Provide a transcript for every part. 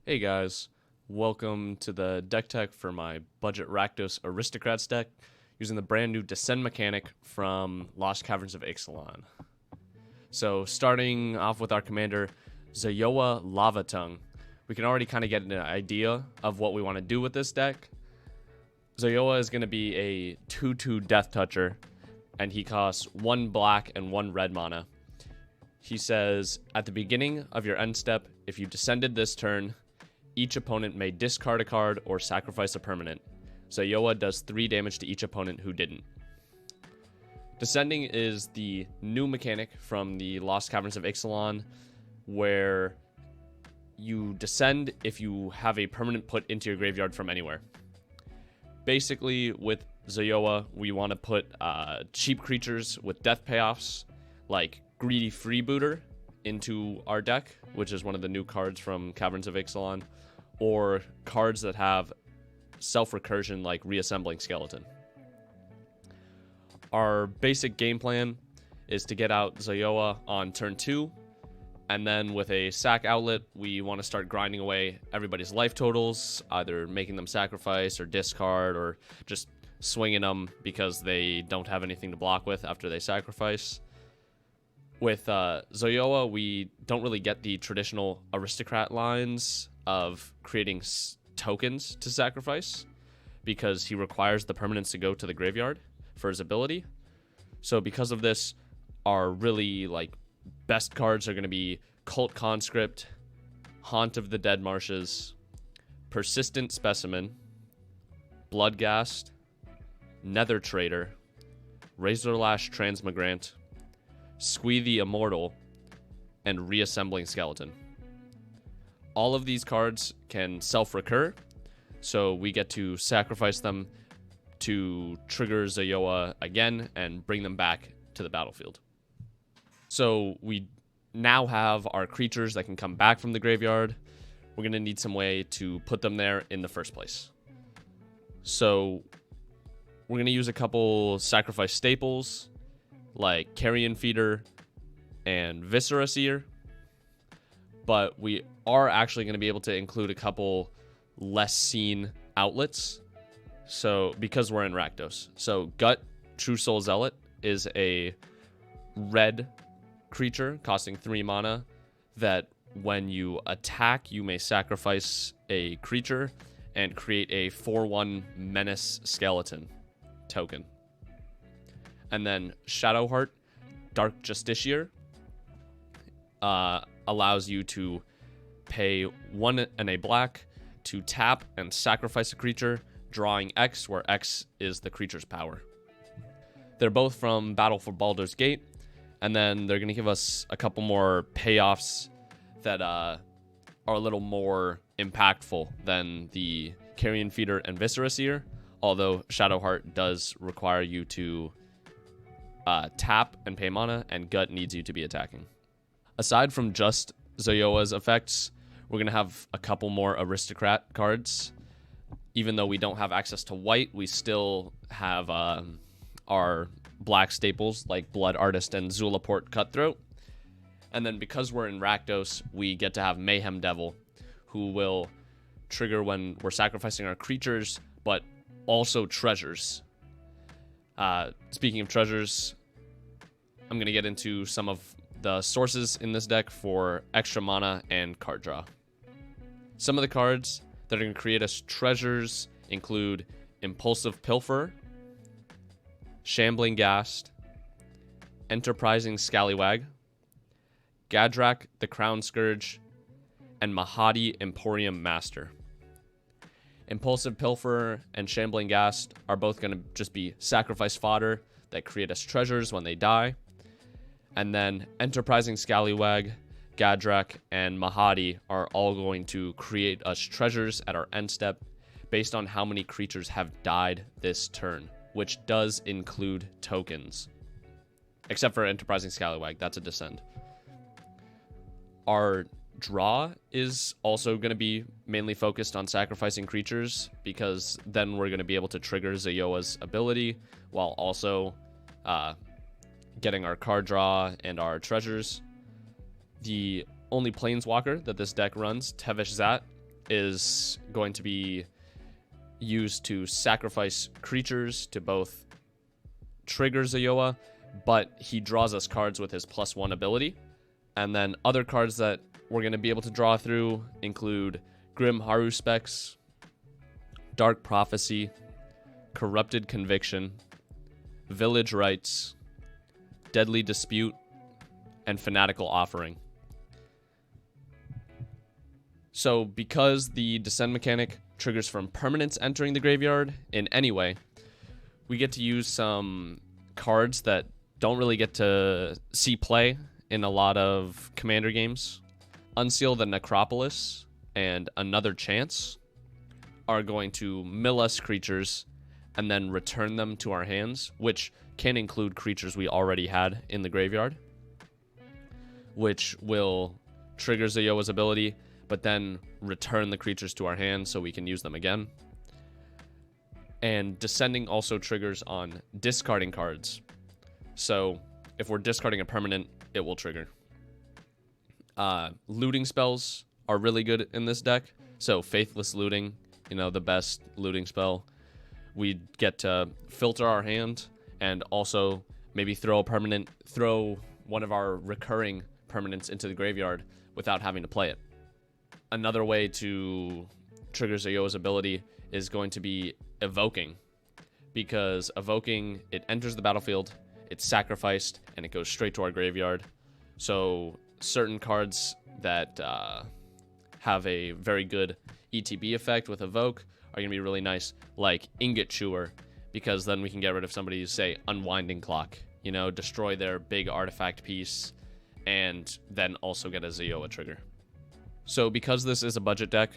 Hey guys, welcome to the deck tech for my budget Rakdos Aristocrats deck using the brand new Descend mechanic from Lost Caverns of Ixalan. So starting off with our commander, Zoyowa Lava Tongue, we can already kind of get an idea of what we want to do with this deck. Zoyowa is going to be a 2/2 Death Toucher, and he costs 1 black and 1 red mana. He says, at the beginning of your end step, if you descended this turn, each opponent may discard a card or sacrifice a permanent. Zoyowa does 3 damage to each opponent who didn't. Descending is the new mechanic from the Lost Caverns of Ixalan, where you descend if you have a permanent put into your graveyard from anywhere. Basically, with Zoyowa, we want to put cheap creatures with death payoffs, like Greedy Freebooter, into our deck, which is one of the new cards from Caverns of Ixalan, or cards that have self-recursion like Reassembling Skeleton. Our basic game plan is to get out Zoyowa on turn 2, and then with a sack outlet, we want to start grinding away everybody's life totals, either making them sacrifice or discard, or just swinging them because they don't have anything to block with after they sacrifice. With Zoyowa, we don't really get the traditional aristocrat lines of creating tokens to sacrifice because he requires the permanents to go to the graveyard for his ability. So because of this, our really best cards are going to be Cult Conscript, Haunt of the Dead Marshes, Persistent Specimen, Bloodghast, Nether Trader, Razorlash Transmigrant, Squee the Immortal, and Reassembling Skeleton. All of these cards can self-recur, so we get to sacrifice them to trigger Zoyowa again and bring them back to the battlefield. So we now have our creatures that can come back from the graveyard. We're going to need some way to put them there in the first place. So we're going to use a couple sacrifice staples like Carrion Feeder and Viscera Seer, but we are actually going to be able to include a couple less seen outlets, so because we're in Rakdos. So Gut, True Soul Zealot, is a red creature costing 3 mana that when you attack, you may sacrifice a creature and create a 4/1 Menace Skeleton token. And then Shadowheart, Dark Justiciar, allows you to pay 1 and a black to tap and sacrifice a creature, drawing X, where X is the creature's power. They're both from Battle for Baldur's Gate, and then they're going to give us a couple more payoffs that are a little more impactful than the Carrion Feeder and Viscera Seer, although Shadowheart does require you to tap and pay mana, and Gut needs you to be attacking. Aside from just Zoyowa's effects, we're going to have a couple more aristocrat cards. Even though we don't have access to white, we still have our black staples like Blood Artist and Zulaport Cutthroat. And then because we're in Rakdos, we get to have Mayhem Devil, who will trigger when we're sacrificing our creatures, but also treasures. Speaking of treasures, I'm going to get into some of the sources in this deck for extra mana and card draw. Some of the cards that are going to create us treasures include Impulsive Pilfer, Shambling Ghast, Enterprising Scallywag, Gadrak the Crown Scourge, and Mahadi Emporium Master. Impulsive Pilfer and Shambling Ghast are both going to just be sacrifice fodder that create us treasures when they die. And then Enterprising Scallywag, Gadrak, and Mahadi are all going to create us treasures at our end step based on how many creatures have died this turn, which does include tokens. Except for Enterprising Scallywag, that's a descend. Our draw is also going to be mainly focused on sacrificing creatures, because then we're going to be able to trigger Zoyowa's ability while also getting our card draw and our treasures. The only planeswalker that this deck runs, Tevesh Zat, is going to be used to sacrifice creatures to both trigger Zoyowa, but he draws us cards with his +1 ability. And then other cards that we're going to be able to draw through include Grim Haruspex, Dark Prophecy, Corrupted Conviction, Village Rites, Deadly Dispute, and Fanatical Offering. So because the Descend mechanic triggers from permanents entering the graveyard in any way, we get to use some cards that don't really get to see play in a lot of Commander games. Unseal the Necropolis and Another Chance are going to mill us creatures and then return them to our hands, which can include creatures we already had in the graveyard, which will trigger Zoyowa's ability, but then return the creatures to our hands so we can use them again. And Descending also triggers on discarding cards. So if we're discarding a permanent, it will trigger. Looting spells are really good in this deck. So Faithless Looting, the best looting spell. We get to filter our hand and also maybe throw one of our recurring permanents into the graveyard without having to play it. Another way to trigger Zoyowa's ability is going to be Evoking, because Evoking, it enters the battlefield, it's sacrificed, and it goes straight to our graveyard. So certain cards that have a very good ETB effect with Evoke are going to be really nice, like Ingot Chewer, because then we can get rid of somebody's, say, Unwinding Clock, destroy their big artifact piece, and then also get a Zoyowa trigger. So because this is a budget deck,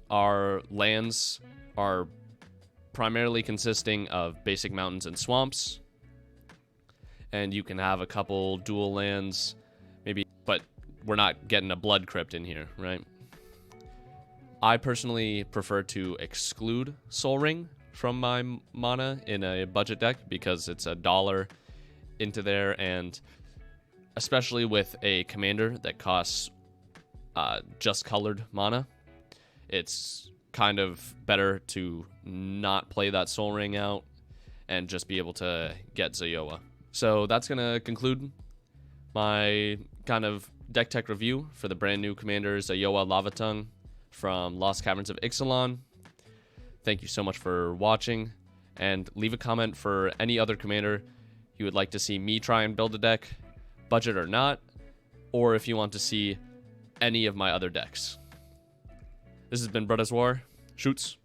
our lands are primarily consisting of basic mountains and swamps, and you can have a couple dual lands, maybe, but we're not getting a Blood Crypt in here, right? I personally prefer to exclude Soul Ring from my mana in a budget deck because it's $1 into there, and especially with a commander that costs just colored mana, it's kind of better to not play that Soul Ring out and just be able to get Zoyowa. So that's going to conclude my kind of deck tech review for the brand new commander Zoyowa Lava Tongue from Lost Caverns of Ixalan. Thank you so much for watching, and leave a comment for any other commander you would like to see me try and build a deck, budget or not, or if you want to see any of my other decks. This has been Brothers War. Shoots.